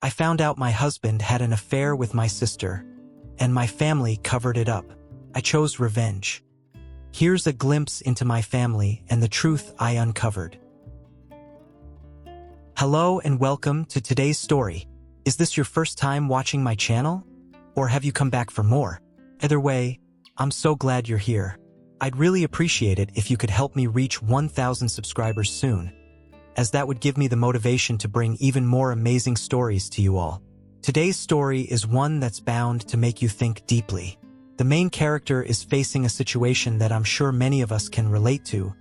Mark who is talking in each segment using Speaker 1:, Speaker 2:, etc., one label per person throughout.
Speaker 1: I found out my husband had an affair with my sister, and my family covered it up. I chose revenge. Here's a glimpse into my family and the truth I uncovered. Hello and welcome to today's story. Is this your first time watching my channel? Or have you come back for more? Either way, I'm so glad you're here. I'd really appreciate it if you could help me reach 1,000 subscribers soon, as that would give me the motivation to bring even more amazing stories to you all. Today's story is one that's bound to make you think deeply. The main character is facing a situation that I'm sure many of us can relate to,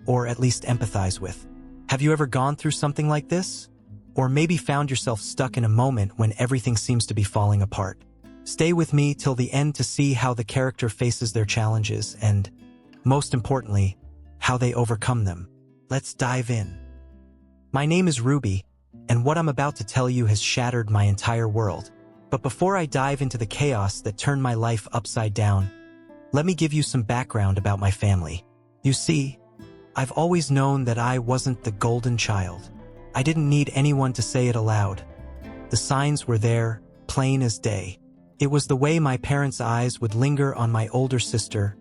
Speaker 1: or at least empathize with. Have you ever gone through something like this? Or maybe found yourself stuck in a moment when everything seems to be falling apart? Stay with me till the end to see how the character faces their challenges and, most importantly, how they overcome them. Let's dive in. My name is Ruby, and what I'm about to tell you has shattered my entire world. But before I dive into the chaos that turned my life upside down, let me give you some background about my family. You see, I've always known that I wasn't the golden child. I didn't need anyone to say it aloud. The signs were there, plain as day. It was the way my parents' eyes would linger on my older sister,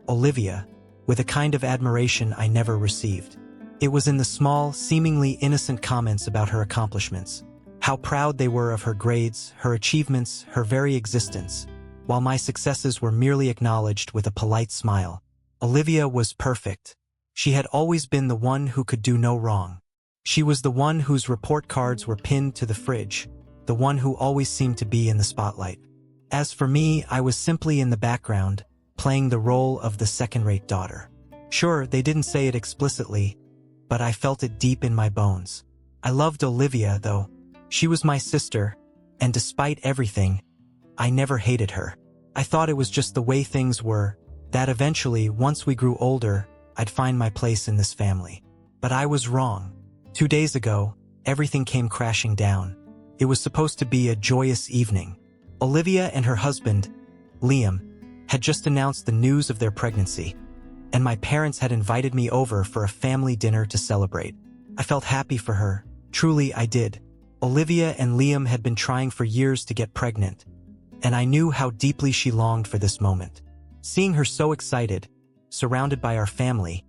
Speaker 1: Olivia, with a kind of admiration I never received. It was in the small, seemingly innocent comments about her accomplishments, how proud they were of her grades, her achievements, her very existence, while my successes were merely acknowledged with a polite smile. Olivia was perfect. She had always been the one who could do no wrong. She was the one whose report cards were pinned to the fridge, the one who always seemed to be in the spotlight. As for me, I was simply in the background, playing the role of the second-rate daughter. Sure, they didn't say it explicitly, but I felt it deep in my bones. I loved Olivia, though. She was my sister, and despite everything, I never hated her. I thought it was just the way things were, that eventually, once we grew older, I'd find my place in this family. But I was wrong. 2 days ago, everything came crashing down. It was supposed to be a joyous evening. Olivia and her husband, Liam, had just announced the news of their pregnancy, and my parents had invited me over for a family dinner to celebrate. I felt happy for her. Truly, I did. Olivia and Liam had been trying for years to get pregnant, and I knew how deeply she longed for this moment. Seeing her so excited, surrounded by our family,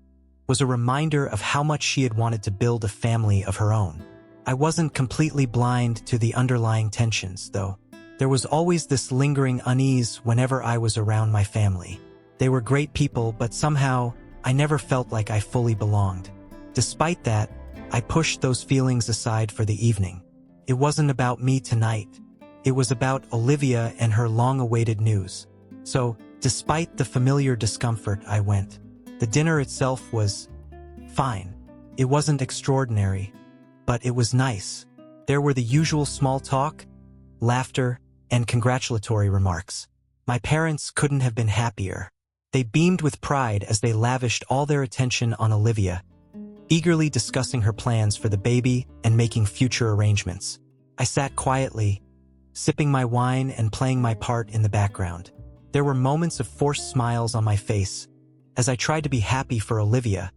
Speaker 1: was a reminder of how much she had wanted to build a family of her own. I wasn't completely blind to the underlying tensions, though. There was always this lingering unease whenever I was around my family. They were great people, but somehow, I never felt like I fully belonged. Despite that, I pushed those feelings aside for the evening. It wasn't about me tonight. It was about Olivia and her long-awaited news. So, despite the familiar discomfort, I went. The dinner itself was fine. It wasn't extraordinary, but it was nice. There were the usual small talk, laughter, and congratulatory remarks. My parents couldn't have been happier. They beamed with pride as they lavished all their attention on Olivia, eagerly discussing her plans for the baby and making future arrangements. I sat quietly, sipping my wine and playing my part in the background. There were moments of forced smiles on my face as I tried to be happy for Olivia,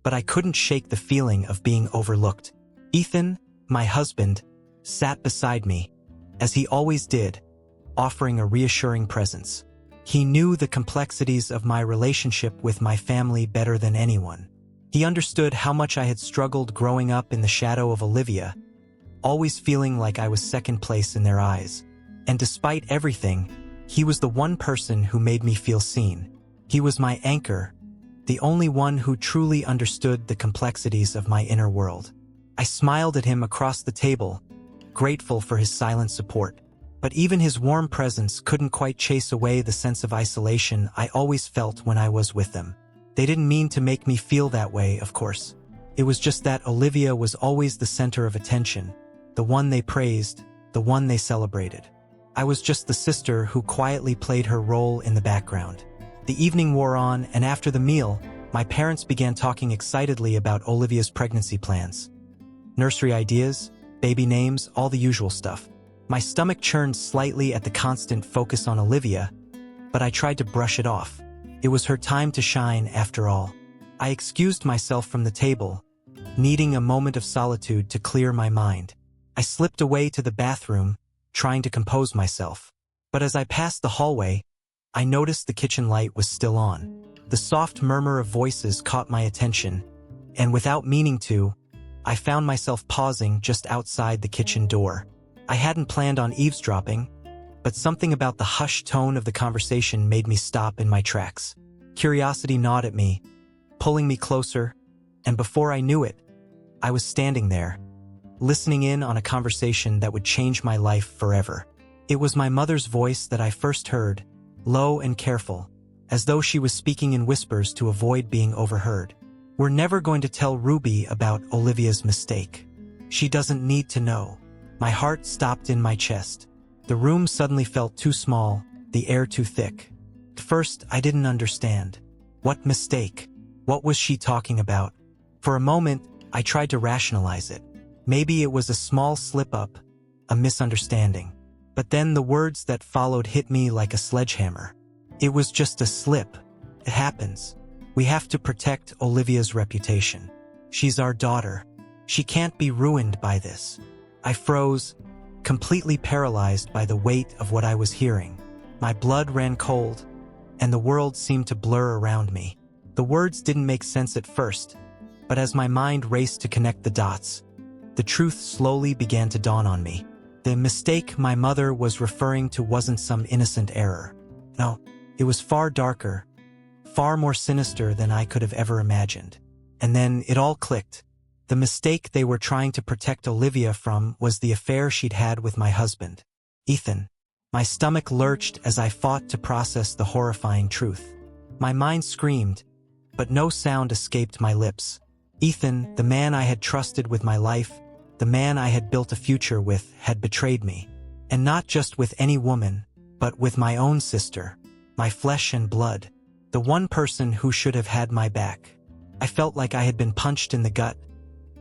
Speaker 1: but I couldn't shake the feeling of being overlooked. Ethan, my husband, sat beside me, as he always did, offering a reassuring presence. He knew the complexities of my relationship with my family better than anyone. He understood how much I had struggled growing up in the shadow of Olivia, always feeling like I was second place in their eyes. And despite everything, he was the one person who made me feel seen. He was my anchor, the only one who truly understood the complexities of my inner world. I smiled at him across the table, grateful for his silent support. But even his warm presence couldn't quite chase away the sense of isolation I always felt when I was with them. They didn't mean to make me feel that way, of course. It was just that Olivia was always the center of attention, the one they praised, the one they celebrated. I was just the sister who quietly played her role in the background. The evening wore on, and after the meal, my parents began talking excitedly about Olivia's pregnancy plans. Nursery ideas, baby names, all the usual stuff. My stomach churned slightly at the constant focus on Olivia, but I tried to brush it off. It was her time to shine, after all. I excused myself from the table, needing a moment of solitude to clear my mind. I slipped away to the bathroom, trying to compose myself. But as I passed the hallway, I noticed the kitchen light was still on. The soft murmur of voices caught my attention, and without meaning to, I found myself pausing just outside the kitchen door. I hadn't planned on eavesdropping, but something about the hushed tone of the conversation made me stop in my tracks. Curiosity gnawed at me, pulling me closer, and before I knew it, I was standing there, listening in on a conversation that would change my life forever. It was my mother's voice that I first heard, low and careful, as though she was speaking in whispers to avoid being overheard. "We're never going to tell Ruby about Olivia's mistake. She doesn't need to know." My heart stopped in my chest. The room suddenly felt too small, the air too thick. At first, I didn't understand. What mistake? What was she talking about? For a moment, I tried to rationalize it. Maybe it was a small slip-up, a misunderstanding. But then the words that followed hit me like a sledgehammer. It was just a slip. It happens. We have to protect Olivia's reputation. She's our daughter. She can't be ruined by this. I froze, completely paralyzed by the weight of what I was hearing. My blood ran cold, and the world seemed to blur around me. The words didn't make sense at first, but as my mind raced to connect the dots, the truth slowly began to dawn on me. The mistake my mother was referring to wasn't some innocent error. No, it was far darker, far more sinister than I could have ever imagined. And then it all clicked. The mistake they were trying to protect Olivia from was the affair she'd had with my husband, Ethan. My stomach lurched as I fought to process the horrifying truth. My mind screamed, but no sound escaped my lips. Ethan, the man I had trusted with my life, the man I had built a future with, had betrayed me. And not just with any woman, but with my own sister, my flesh and blood, the one person who should have had my back. I felt like I had been punched in the gut,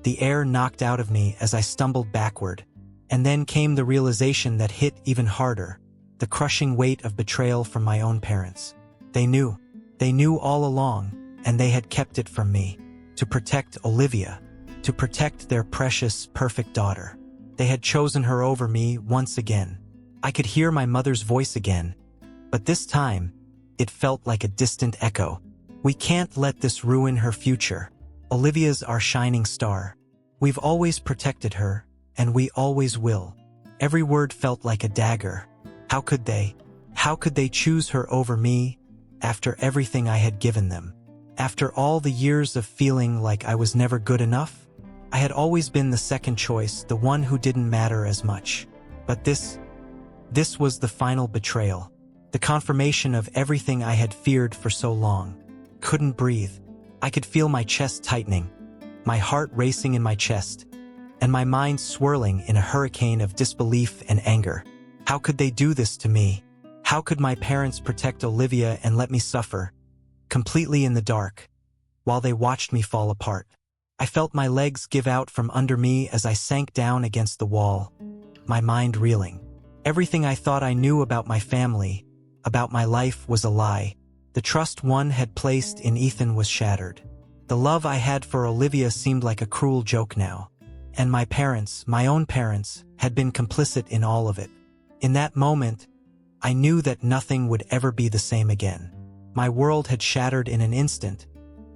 Speaker 1: the air knocked out of me as I stumbled backward. And then came the realization that hit even harder, the crushing weight of betrayal from my own parents. They knew all along, and they had kept it from me. To protect Olivia, to protect their precious, perfect daughter. They had chosen her over me once again. I could hear my mother's voice again, but this time, it felt like a distant echo. "We can't let this ruin her future. Olivia's our shining star. We've always protected her, and we always will." Every word felt like a dagger. How could they choose her over me after everything I had given them? After all the years of feeling like I was never good enough? I had always been the second choice, the one who didn't matter as much. But this was the final betrayal. The confirmation of everything I had feared for so long. Couldn't breathe. I could feel my chest tightening, my heart racing in my chest, and my mind swirling in a hurricane of disbelief and anger. How could they do this to me? How could my parents protect Olivia and let me suffer, completely in the dark, while they watched me fall apart? I felt my legs give out from under me as I sank down against the wall, my mind reeling. Everything I thought I knew about my family, about my life, was a lie. The trust one had placed in Ethan was shattered. The love I had for Olivia seemed like a cruel joke now. And my parents, my own parents, had been complicit in all of it. In that moment, I knew that nothing would ever be the same again. My world had shattered in an instant,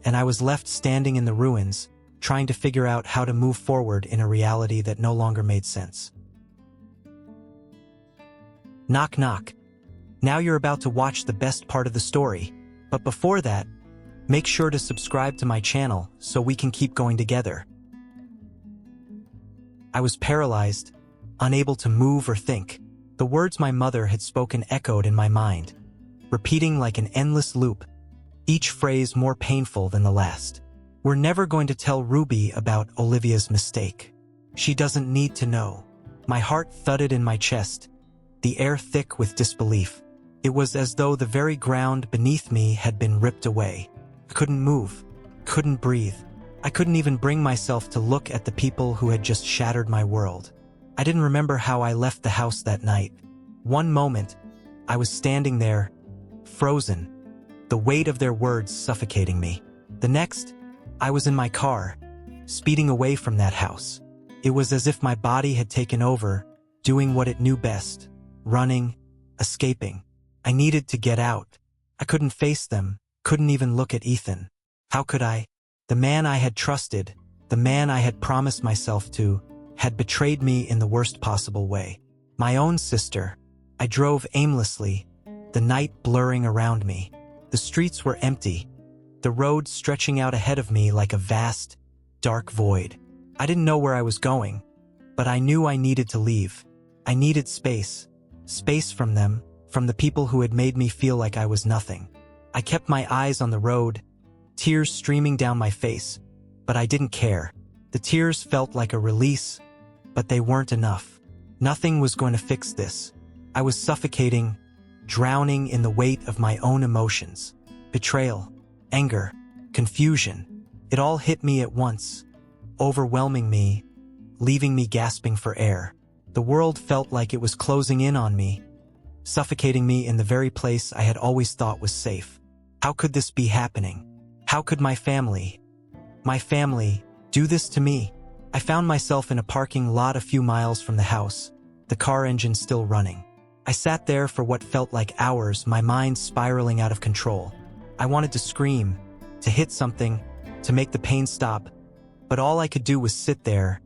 Speaker 1: and I was left standing in the ruins, trying to figure out how to move forward in a reality that no longer made sense. Knock knock. Now you're about to watch the best part of the story, but before that, make sure to subscribe to my channel so we can keep going together. I was paralyzed, unable to move or think. The words my mother had spoken echoed in my mind, repeating like an endless loop, each phrase more painful than the last. "We're never going to tell Ruby about Olivia's mistake. She doesn't need to know." My heart thudded in my chest, the air thick with disbelief. It was as though the very ground beneath me had been ripped away. I couldn't move, couldn't breathe. I couldn't even bring myself to look at the people who had just shattered my world. I didn't remember how I left the house that night. One moment, I was standing there, frozen, the weight of their words suffocating me. The next, I was in my car, speeding away from that house. It was as if my body had taken over, doing what it knew best, running, escaping. I needed to get out. I couldn't face them, couldn't even look at Ethan. How could I? The man I had trusted, the man I had promised myself to, had betrayed me in the worst possible way. My own sister. I drove aimlessly, the night blurring around me. The streets were empty, the road stretching out ahead of me like a vast, dark void. I didn't know where I was going, but I knew I needed to leave. I needed space. Space from them, from the people who had made me feel like I was nothing. I kept my eyes on the road, tears streaming down my face, but I didn't care. The tears felt like a release, but they weren't enough. Nothing was going to fix this. I was suffocating, drowning in the weight of my own emotions. Betrayal, anger, confusion. It all hit me at once, overwhelming me, leaving me gasping for air. The world felt like it was closing in on me, suffocating me in the very place I had always thought was safe. How could this be happening? How could my family, do this to me? I found myself in a parking lot a few miles from the house, the car engine still running. I sat there for what felt like hours, my mind spiraling out of control. I wanted to scream, to hit something, to make the pain stop, but all I could do was sit there,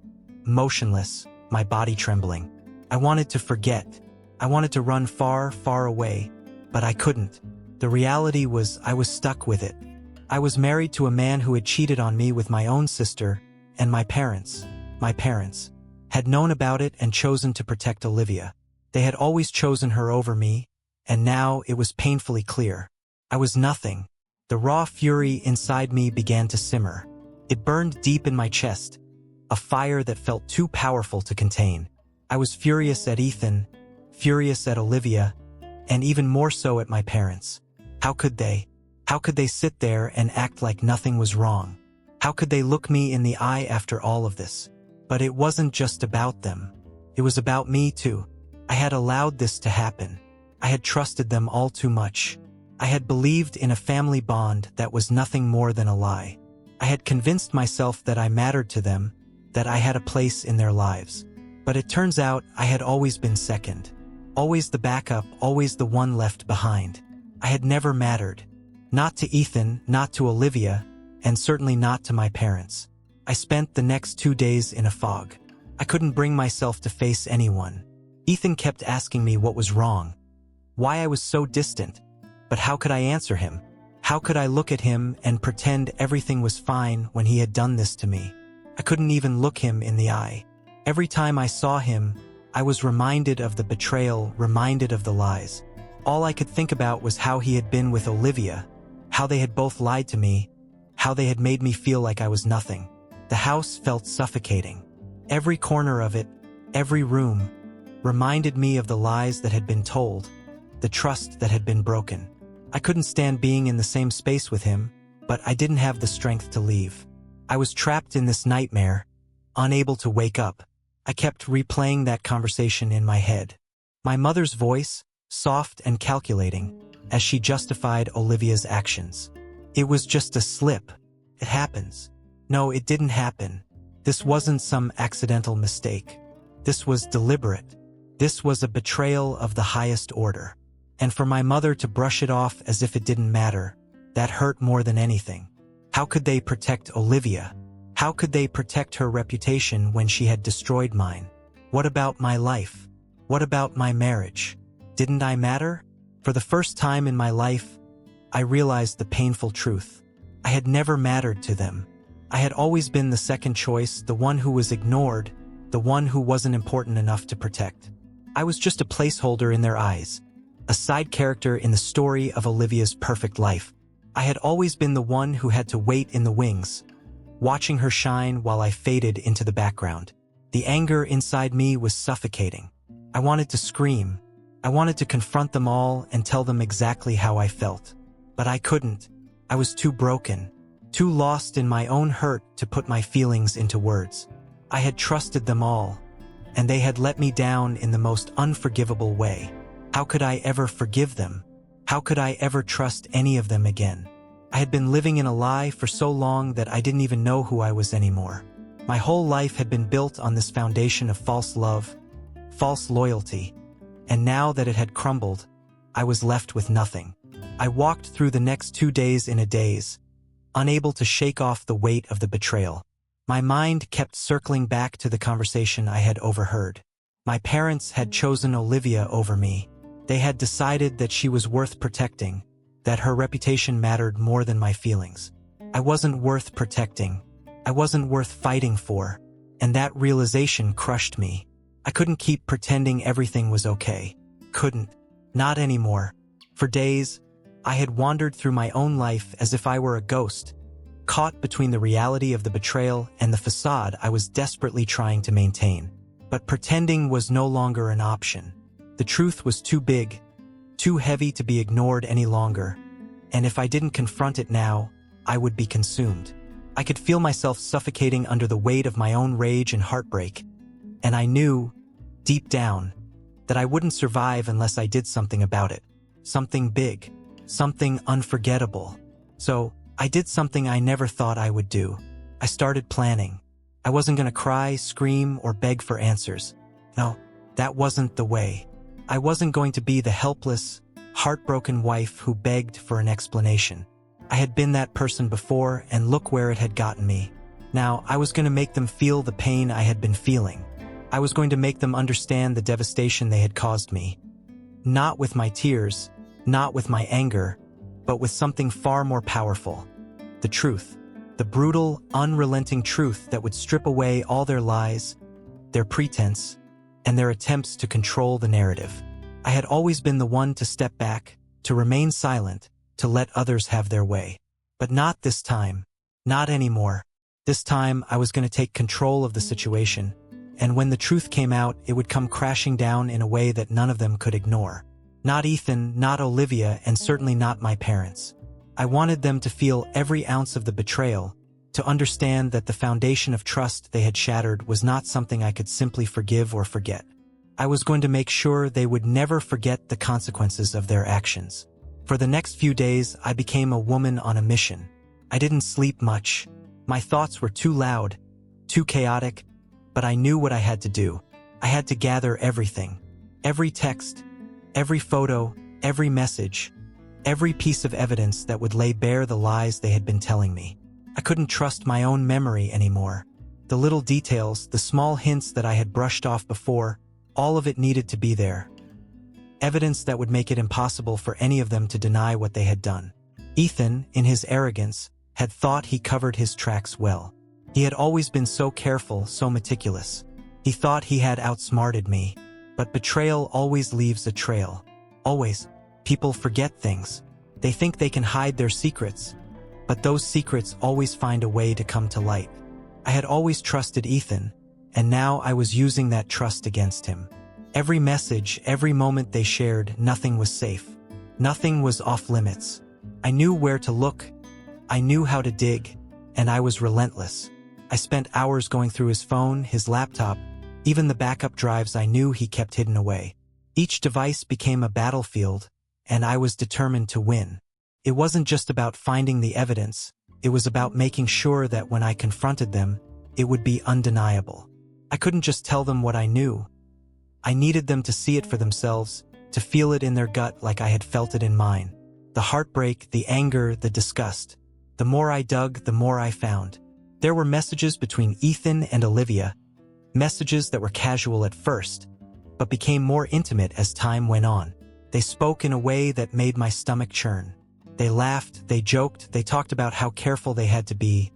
Speaker 1: motionless, my body trembling. I wanted to forget. I wanted to run far, far away, but I couldn't. The reality was I was stuck with it. I was married to a man who had cheated on me with my own sister, and my parents had known about it and chosen to protect Olivia. They had always chosen her over me, and now it was painfully clear. I was nothing. The raw fury inside me began to simmer. It burned deep in my chest, a fire that felt too powerful to contain. I was furious at Ethan, furious at Olivia, and even more so at my parents. How could they sit there and act like nothing was wrong? How could they look me in the eye after all of this? But it wasn't just about them. It was about me too. I had allowed this to happen. I had trusted them all too much. I had believed in a family bond that was nothing more than a lie. I had convinced myself that I mattered to them, that I had a place in their lives. But it turns out I had always been second. Always the backup, always the one left behind. I had never mattered. Not to Ethan, not to Olivia, and certainly not to my parents. I spent the next 2 days in a fog. I couldn't bring myself to face anyone. Ethan kept asking me what was wrong, why I was so distant, but how could I answer him? How could I look at him and pretend everything was fine when he had done this to me? I couldn't even look him in the eye. Every time I saw him, I was reminded of the betrayal, reminded of the lies. All I could think about was how he had been with Olivia, how they had both lied to me, how they had made me feel like I was nothing. The house felt suffocating. Every corner of it, every room, reminded me of the lies that had been told, the trust that had been broken. I couldn't stand being in the same space with him, but I didn't have the strength to leave. I was trapped in this nightmare, unable to wake up. I kept replaying that conversation in my head. My mother's voice, soft and calculating, as she justified Olivia's actions. It was just a slip. It happens. No, it didn't happen. This wasn't some accidental mistake. This was deliberate. This was a betrayal of the highest order. And for my mother to brush it off as if it didn't matter, that hurt more than anything. How could they protect Olivia? How could they protect her reputation when she had destroyed mine? What about my life? What about my marriage? Didn't I matter? For the first time in my life, I realized the painful truth. I had never mattered to them. I had always been the second choice, the one who was ignored, the one who wasn't important enough to protect. I was just a placeholder in their eyes, a side character in the story of Olivia's perfect life. I had always been the one who had to wait in the wings, watching her shine while I faded into the background. The anger inside me was suffocating. I wanted to scream. I wanted to confront them all and tell them exactly how I felt. But I couldn't. I was too broken, too lost in my own hurt to put my feelings into words. I had trusted them all, and they had let me down in the most unforgivable way. How could I ever forgive them? How could I ever trust any of them again? I had been living in a lie for so long that I didn't even know who I was anymore. My whole life had been built on this foundation of false love, false loyalty, and now that it had crumbled, I was left with nothing. I walked through the next 2 days in a daze, unable to shake off the weight of the betrayal. My mind kept circling back to the conversation I had overheard. My parents had chosen Olivia over me. They had decided that she was worth protecting, that her reputation mattered more than my feelings. I wasn't worth protecting. I wasn't worth fighting for, and that realization crushed me. I couldn't keep pretending everything was okay. Couldn't. Not anymore. For days, I had wandered through my own life as if I were a ghost, caught between the reality of the betrayal and the facade I was desperately trying to maintain. But pretending was no longer an option. The truth was too big, too heavy to be ignored any longer, and if I didn't confront it now, I would be consumed. I could feel myself suffocating under the weight of my own rage and heartbreak, and I knew, deep down, that I wouldn't survive unless I did something about it. Something big, something unforgettable. So, I did something I never thought I would do. I started planning. I wasn't going to cry, scream, or beg for answers. No, that wasn't the way. I wasn't going to be the helpless, heartbroken wife who begged for an explanation. I had been that person before, and look where it had gotten me. Now, I was going to make them feel the pain I had been feeling. I was going to make them understand the devastation they had caused me. Not with my tears, not with my anger, but with something far more powerful. The truth. The brutal, unrelenting truth that would strip away all their lies, their pretense, and their attempts to control the narrative. I had always been the one to step back, to remain silent, to let others have their way. But not this time. Not anymore. This time, I was going to take control of the situation, and when the truth came out, it would come crashing down in a way that none of them could ignore. Not Ethan, not Olivia, and certainly not my parents. I wanted them to feel every ounce of the betrayal, to understand that the foundation of trust they had shattered was not something I could simply forgive or forget. I was going to make sure they would never forget the consequences of their actions. For the next few days, I became a woman on a mission. I didn't sleep much. My thoughts were too loud, too chaotic, but I knew what I had to do. I had to gather everything. Every text, every photo, every message, every piece of evidence that would lay bare the lies they had been telling me. I couldn't trust my own memory anymore. The little details, the small hints that I had brushed off before, all of it needed to be there. Evidence that would make it impossible for any of them to deny what they had done. Ethan, in his arrogance, had thought he covered his tracks well. He had always been so careful, so meticulous. He thought he had outsmarted me. But betrayal always leaves a trail. Always. People forget things. They think they can hide their secrets. But those secrets always find a way to come to light. I had always trusted Ethan, and now I was using that trust against him. Every message, every moment they shared, nothing was safe. Nothing was off limits. I knew where to look. I knew how to dig, and I was relentless. I spent hours going through his phone, his laptop, even the backup drives I knew he kept hidden away. Each device became a battlefield, and I was determined to win. It wasn't just about finding the evidence, it was about making sure that when I confronted them, it would be undeniable. I couldn't just tell them what I knew. I needed them to see it for themselves, to feel it in their gut like I had felt it in mine. The heartbreak, the anger, the disgust. The more I dug, the more I found. There were messages between Ethan and Olivia, messages that were casual at first, but became more intimate as time went on. They spoke in a way that made my stomach churn. They laughed, they joked, they talked about how careful they had to be,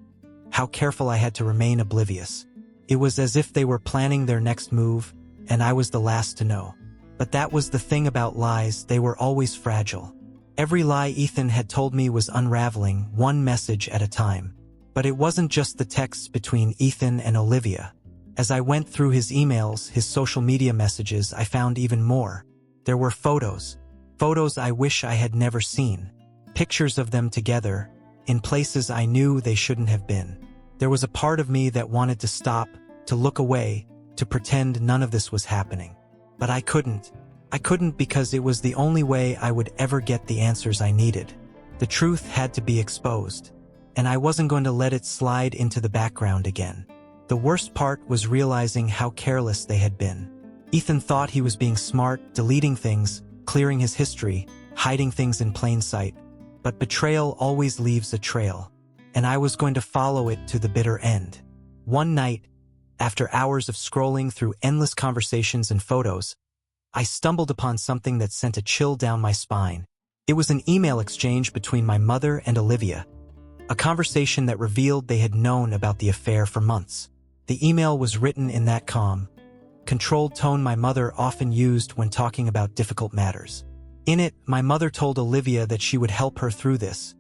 Speaker 1: how careful I had to remain oblivious. It was as if they were planning their next move, and I was the last to know. But that was the thing about lies, they were always fragile. Every lie Ethan had told me was unraveling, one message at a time. But it wasn't just the texts between Ethan and Olivia. As I went through his emails, his social media messages, I found even more. There were photos. Photos I wish I had never seen. Pictures of them together, in places I knew they shouldn't have been. There was a part of me that wanted to stop, to look away, to pretend none of this was happening. But I couldn't. I couldn't because it was the only way I would ever get the answers I needed. The truth had to be exposed, and I wasn't going to let it slide into the background again. The worst part was realizing how careless they had been. Ethan thought he was being smart, deleting things, clearing his history, hiding things in plain sight. But betrayal always leaves a trail, and I was going to follow it to the bitter end. One night, after hours of scrolling through endless conversations and photos, I stumbled upon something that sent a chill down my spine. It was an email exchange between my mother and Olivia, a conversation that revealed they had known about the affair for months. The email was written in that calm, controlled tone my mother often used when talking about difficult matters. In it, my mother told Olivia that she would help her through this,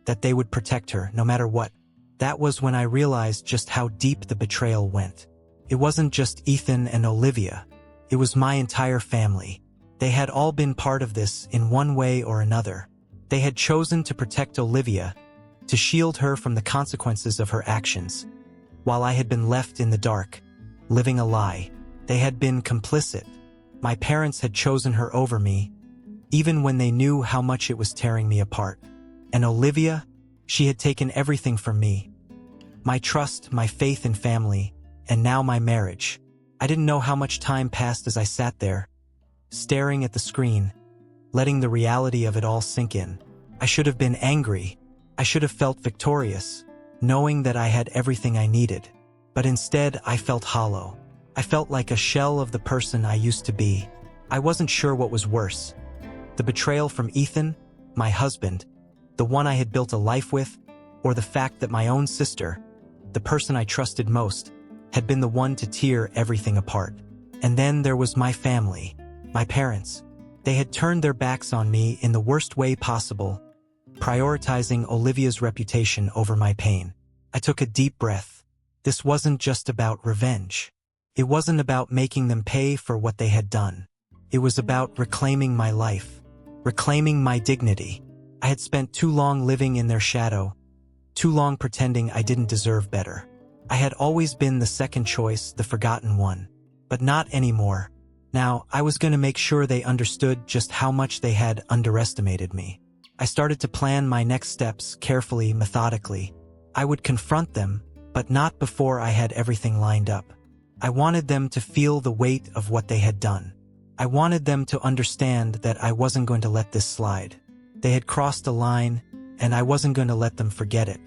Speaker 1: that they would protect her no matter what. That was when I realized just how deep the betrayal went. It wasn't just Ethan and Olivia. It was my entire family. They had all been part of this in one way or another. They had chosen to protect Olivia, to shield her from the consequences of her actions, while I had been left in the dark, living a lie. They had been complicit. My parents had chosen her over me, even when they knew how much it was tearing me apart. And Olivia, she had taken everything from me. My trust, my faith in family, and now my marriage. I didn't know how much time passed as I sat there, staring at the screen, letting the reality of it all sink in. I should have been angry. I should have felt victorious, knowing that I had everything I needed. But instead, I felt hollow. I felt like a shell of the person I used to be. I wasn't sure what was worse: the betrayal from Ethan, my husband, the one I had built a life with, or the fact that my own sister, the person I trusted most, had been the one to tear everything apart. And then there was my family, my parents. They had turned their backs on me in the worst way possible, prioritizing Olivia's reputation over my pain. I took a deep breath. This wasn't just about revenge. It wasn't about making them pay for what they had done. It was about reclaiming my life, reclaiming my dignity. I had spent too long living in their shadow, too long pretending I didn't deserve better. I had always been the second choice, the forgotten one. But not anymore. Now, I was going to make sure they understood just how much they had underestimated me. I started to plan my next steps carefully, methodically. I would confront them, but not before I had everything lined up. I wanted them to feel the weight of what they had done. I wanted them to understand that I wasn't going to let this slide. They had crossed a line, and I wasn't going to let them forget it.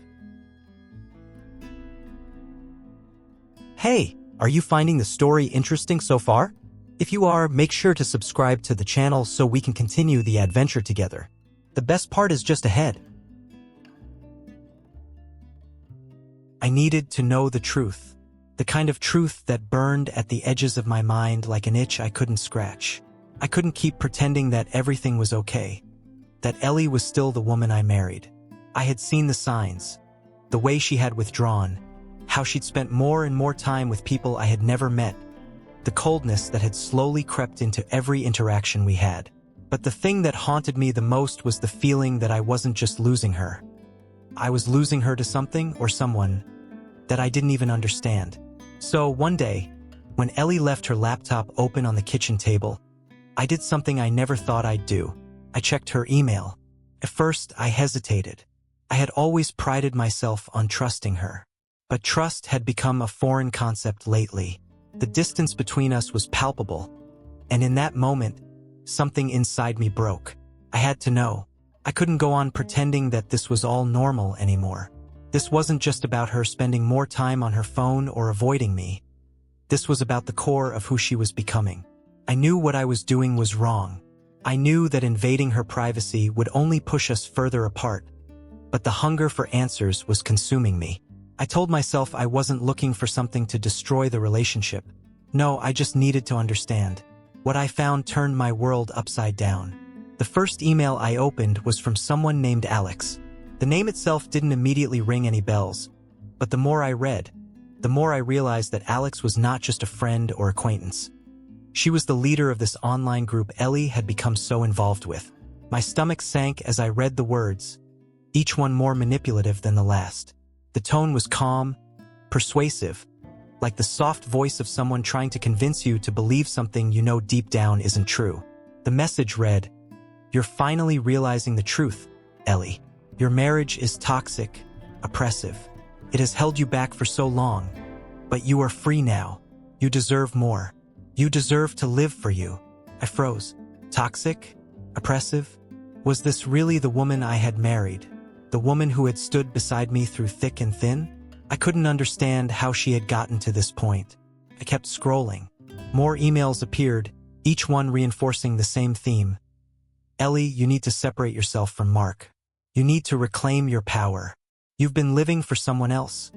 Speaker 1: Hey, are you finding the story interesting so far? If you are, make sure to subscribe to the channel so we can continue the adventure together. The best part is just ahead. I needed to know the truth. The kind of truth that burned at the edges of my mind like an itch I couldn't scratch. I couldn't keep pretending that everything was okay, that Ellie was still the woman I married. I had seen the signs, the way she had withdrawn, how she'd spent more and more time with people I had never met, the coldness that had slowly crept into every interaction we had. But the thing that haunted me the most was the feeling that I wasn't just losing her. I was losing her to something or someone that I didn't even understand. So one day, when Ellie left her laptop open on the kitchen table, I did something I never thought I'd do. I checked her email. At first, I hesitated. I had always prided myself on trusting her. But trust had become a foreign concept lately. The distance between us was palpable. And in that moment, something inside me broke. I had to know. I couldn't go on pretending that this was all normal anymore. This wasn't just about her spending more time on her phone or avoiding me. This was about the core of who she was becoming. I knew what I was doing was wrong. I knew that invading her privacy would only push us further apart. But the hunger for answers was consuming me. I told myself I wasn't looking for something to destroy the relationship. No, I just needed to understand. What I found turned my world upside down. The first email I opened was from someone named Alex. The name itself didn't immediately ring any bells, but the more I read, the more I realized that Alex was not just a friend or acquaintance. She was the leader of this online group Ellie had become so involved with. My stomach sank as I read the words, each one more manipulative than the last. The tone was calm, persuasive, like the soft voice of someone trying to convince you to believe something you know deep down isn't true. The message read, "You're finally realizing the truth, Ellie. Your marriage is toxic, oppressive. It has held you back for so long. But you are free now. You deserve more. You deserve to live for you. I froze. Toxic? Oppressive? Was this really the woman I had married? The woman who had stood beside me through thick and thin? I couldn't understand how she had gotten to this point. I kept scrolling. More emails appeared, each one reinforcing the same theme. Ellie, you need to separate yourself from Mark. You need to reclaim your power. You've been living for someone else.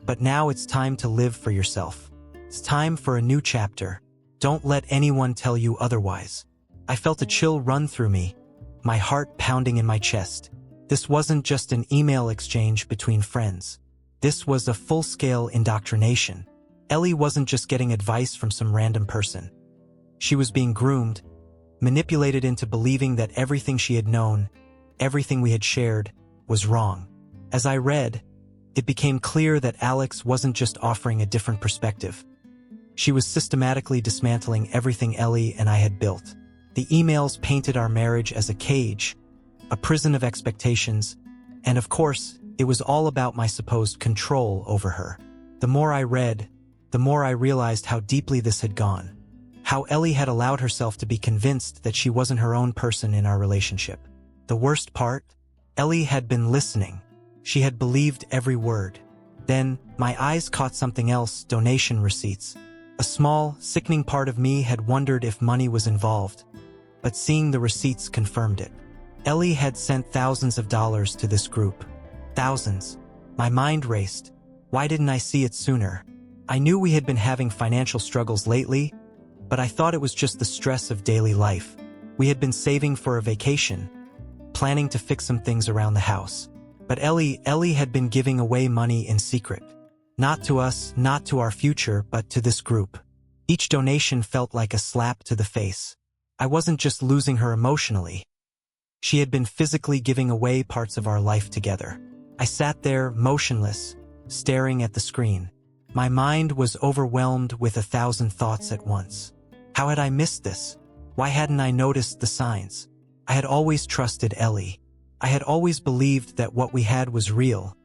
Speaker 1: But now it's time to live for yourself. It's time for a new chapter. Don't let anyone tell you otherwise. I felt a chill run through me, my heart pounding in my chest. This wasn't just an email exchange between friends. This was a full-scale indoctrination. Ellie wasn't just getting advice from some random person. She was being groomed, manipulated into believing that everything she had known, everything we had shared, was wrong. As I read, it became clear that Alex wasn't just offering a different perspective. She was systematically dismantling everything Ellie and I had built. The emails painted our marriage as a cage, a prison of expectations, and of course, it was all about my supposed control over her. The more I read, the more I realized how deeply this had gone. How Ellie had allowed herself to be convinced that she wasn't her own person in our relationship. The worst part? Ellie had been listening. She had believed every word. Then, my eyes caught something else: donation receipts. A small, sickening part of me had wondered if money was involved, but seeing the receipts confirmed it. Ellie had sent thousands of dollars to this group. Thousands. My mind raced. Why didn't I see it sooner? I knew we had been having financial struggles lately, but I thought it was just the stress of daily life. We had been saving for a vacation, planning to fix some things around the house. But Ellie had been giving away money in secret. Not to us, not to our future, but to this group. Each donation felt like a slap to the face. I wasn't just losing her emotionally. She had been physically giving away parts of our life together. I sat there, motionless, staring at the screen. My mind was overwhelmed with 1,000 thoughts at once. How had I missed this? Why hadn't I noticed the signs? I had always trusted Ellie. I had always believed that what we had was real,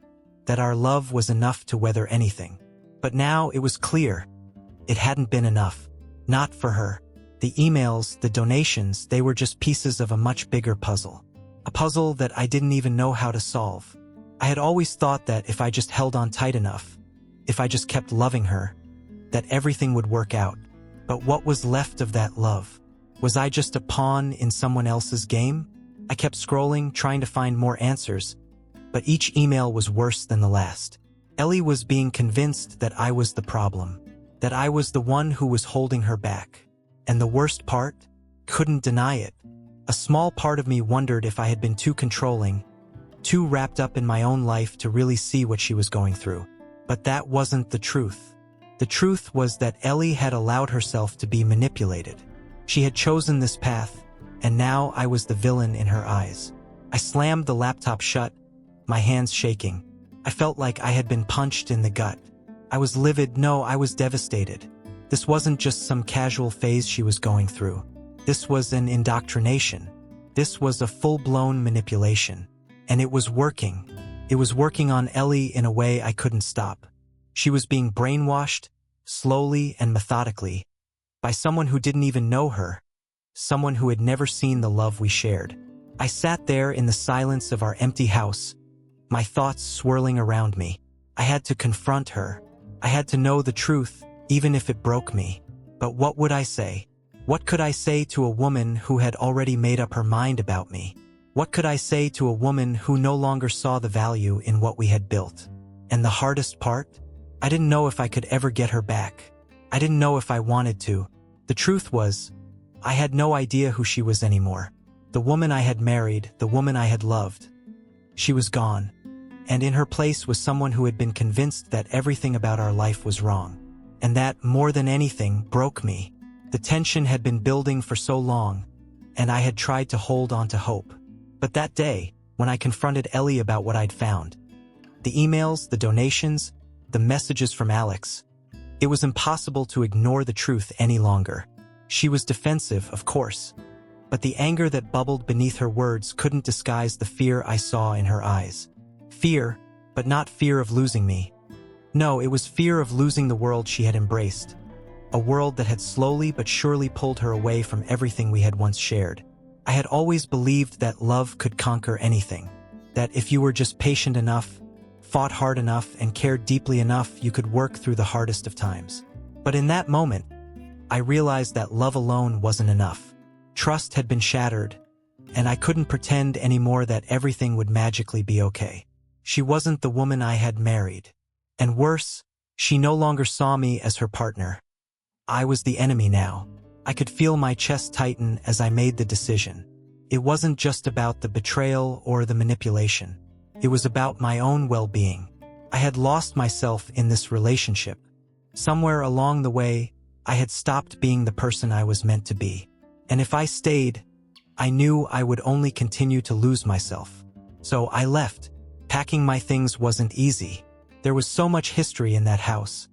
Speaker 1: that our love was enough to weather anything. But now it was clear. It hadn't been enough. Not for her. The emails, the donations, they were just pieces of a much bigger puzzle. A puzzle that I didn't even know how to solve. I had always thought that if I just held on tight enough, if I just kept loving her, that everything would work out. But what was left of that love? Was I just a pawn in someone else's game? I kept scrolling, trying to find more answers, but each email was worse than the last. Ellie was being convinced that I was the problem, that I was the one who was holding her back. And the worst part? Couldn't deny it. A small part of me wondered if I had been too controlling, too wrapped up in my own life to really see what she was going through. But that wasn't the truth. The truth was that Ellie had allowed herself to be manipulated. She had chosen this path, and now I was the villain in her eyes. I slammed the laptop shut, my hands shaking. I felt like I had been punched in the gut. I was livid. No, I was devastated. This wasn't just some casual phase she was going through. This was an indoctrination. This was a full-blown manipulation. And it was working. It was working on Ellie in a way I couldn't stop. She was being brainwashed, slowly and methodically, by someone who didn't even know her, someone who had never seen the love we shared. I sat there in the silence of our empty house, my thoughts swirling around me. I had to confront her. I had to know the truth, even if it broke me. But what would I say? What could I say to a woman who had already made up her mind about me? What could I say to a woman who no longer saw the value in what we had built? And the hardest part? I didn't know if I could ever get her back. I didn't know if I wanted to. The truth was, I had no idea who she was anymore. The woman I had married, the woman I had loved. She was gone. And in her place was someone who had been convinced that everything about our life was wrong. And that, more than anything, broke me. The tension had been building for so long, and I had tried to hold on to hope. But that day, when I confronted Ellie about what I'd found, the emails, the donations, the messages from Alex, it was impossible to ignore the truth any longer. She was defensive, of course, but the anger that bubbled beneath her words couldn't disguise the fear I saw in her eyes. Fear, but not fear of losing me. No, it was fear of losing the world she had embraced. A world that had slowly but surely pulled her away from everything we had once shared. I had always believed that love could conquer anything. That if you were just patient enough, fought hard enough, and cared deeply enough, you could work through the hardest of times. But in that moment, I realized that love alone wasn't enough. Trust had been shattered, and I couldn't pretend anymore that everything would magically be okay. She wasn't the woman I had married. And worse, she no longer saw me as her partner. I was the enemy now. I could feel my chest tighten as I made the decision. It wasn't just about the betrayal or the manipulation. It was about my own well-being. I had lost myself in this relationship. Somewhere along the way, I had stopped being the person I was meant to be. And if I stayed, I knew I would only continue to lose myself. So I left. Packing my things wasn't easy. There was so much history in that house.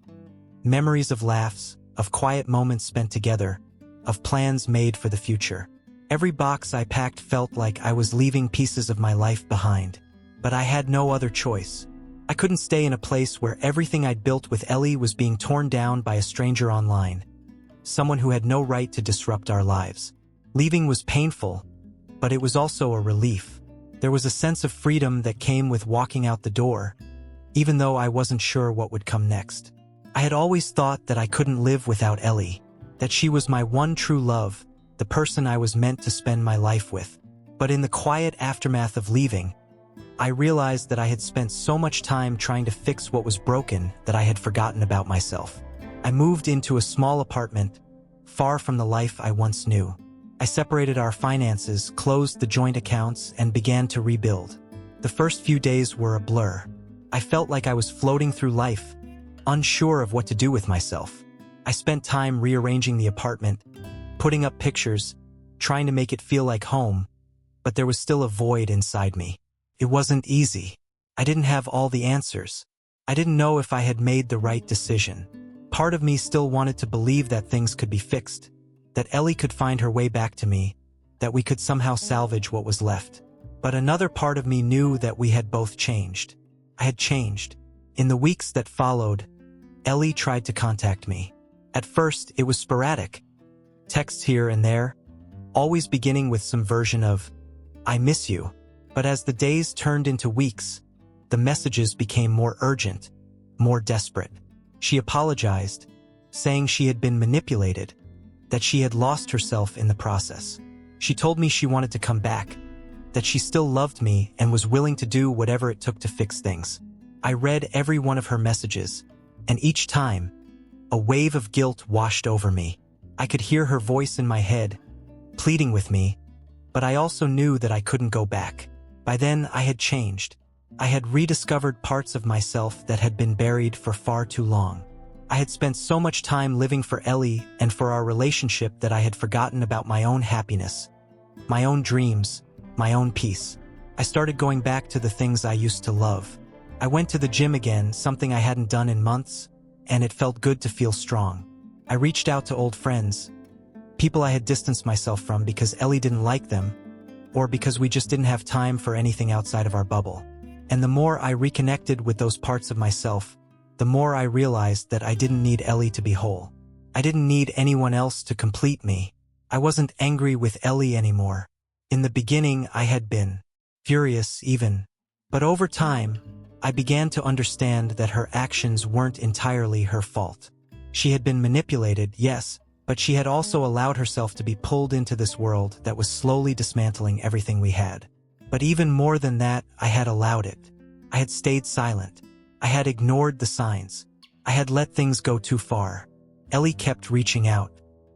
Speaker 1: Memories of laughs, of quiet moments spent together, of plans made for the future. Every box I packed felt like I was leaving pieces of my life behind. But I had no other choice. I couldn't stay in a place where everything I'd built with Ellie was being torn down by a stranger online. Someone who had no right to disrupt our lives. Leaving was painful, but it was also a relief. There was a sense of freedom that came with walking out the door, even though I wasn't sure what would come next. I had always thought that I couldn't live without Ellie, that she was my one true love, the person I was meant to spend my life with. But in the quiet aftermath of leaving, I realized that I had spent so much time trying to fix what was broken that I had forgotten about myself. I moved into a small apartment, far from the life I once knew. I separated our finances, closed the joint accounts, and began to rebuild. The first few days were a blur. I felt like I was floating through life, unsure of what to do with myself. I spent time rearranging the apartment, putting up pictures, trying to make it feel like home, but there was still a void inside me. It wasn't easy. I didn't have all the answers. I didn't know if I had made the right decision. Part of me still wanted to believe that things could be fixed, that Ellie could find her way back to me, that we could somehow salvage what was left. But another part of me knew that we had both changed. I had changed. In the weeks that followed, Ellie tried to contact me. At first, it was sporadic. Texts here and there, always beginning with some version of, "I miss you." But as the days turned into weeks, the messages became more urgent, more desperate. She apologized, saying she had been manipulated, that she had lost herself in the process. She told me she wanted to come back, that she still loved me and was willing to do whatever it took to fix things. I read every one of her messages, and each time, a wave of guilt washed over me. I could hear her voice in my head, pleading with me, but I also knew that I couldn't go back. By then, I had changed. I had rediscovered parts of myself that had been buried for far too long. I had spent so much time living for Ellie and for our relationship that I had forgotten about my own happiness, my own dreams, my own peace. I started going back to the things I used to love. I went to the gym again, something I hadn't done in months, and it felt good to feel strong. I reached out to old friends, people I had distanced myself from because Ellie didn't like them, or because we just didn't have time for anything outside of our bubble. And the more I reconnected with those parts of myself, the more I realized that I didn't need Ellie to be whole. I didn't need anyone else to complete me. I wasn't angry with Ellie anymore. In the beginning, I had been furious even. But over time, I began to understand that her actions weren't entirely her fault. She had been manipulated, yes, but she had also allowed herself to be pulled into this world that was slowly dismantling everything we had. But even more than that, I had allowed it. I had stayed silent. I had ignored the signs. I had let things go too far. Ellie kept reaching out.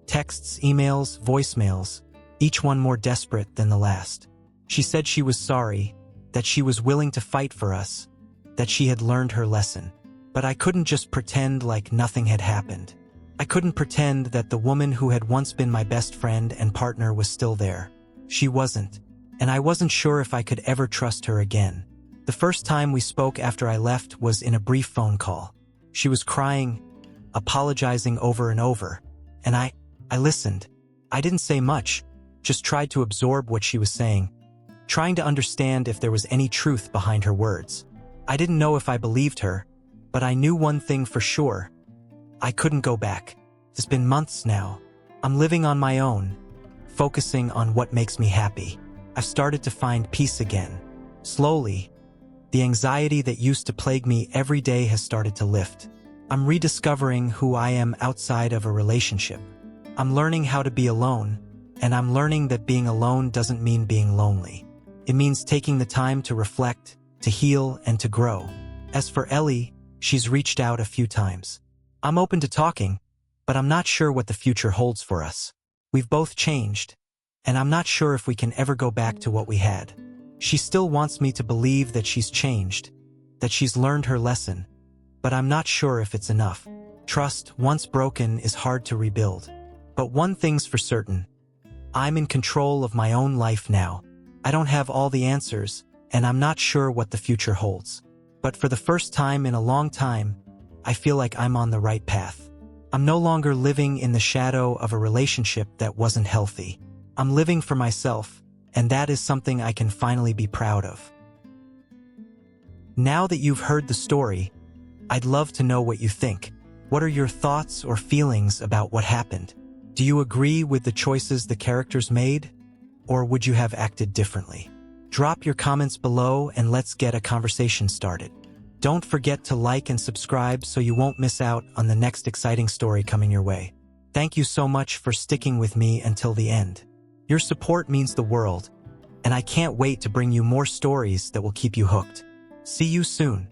Speaker 1: Texts, emails, voicemails, each one more desperate than the last. She said she was sorry, that she was willing to fight for us, that she had learned her lesson. But I couldn't just pretend like nothing had happened. I couldn't pretend that the woman who had once been my best friend and partner was still there. She wasn't, and I wasn't sure if I could ever trust her again. The first time we spoke after I left was in a brief phone call. She was crying, apologizing over and over, and I listened. I didn't say much, just tried to absorb what she was saying, trying to understand if there was any truth behind her words. I didn't know if I believed her, But I knew one thing for sure. I couldn't go back. It's been months now. I'm living on my own, focusing on what makes me happy. I've started to find peace again. Slowly, the anxiety that used to plague me every day has started to lift. I'm rediscovering who I am outside of a relationship. I'm learning how to be alone, and I'm learning that being alone doesn't mean being lonely. It means taking the time to reflect, to heal, and to grow. As for Ellie, she's reached out a few times. I'm open to talking, but I'm not sure what the future holds for us. We've both changed, and I'm not sure if we can ever go back to what we had. She still wants me to believe that she's changed, that she's learned her lesson, but I'm not sure if it's enough. Trust, once broken, is hard to rebuild. But one thing's for certain. I'm in control of my own life now. I don't have all the answers, and I'm not sure what the future holds. But for the first time in a long time, I feel like I'm on the right path. I'm no longer living in the shadow of a relationship that wasn't healthy. I'm living for myself, and that is something I can finally be proud of. Now that you've heard the story, I'd love to know what you think. What are your thoughts or feelings about what happened? Do you agree with the choices the characters made? Or would you have acted differently? Drop your comments below and let's get a conversation started. Don't forget to like and subscribe so you won't miss out on the next exciting story coming your way. Thank you so much for sticking with me until the end. Your support means the world, and I can't wait to bring you more stories that will keep you hooked. See you soon.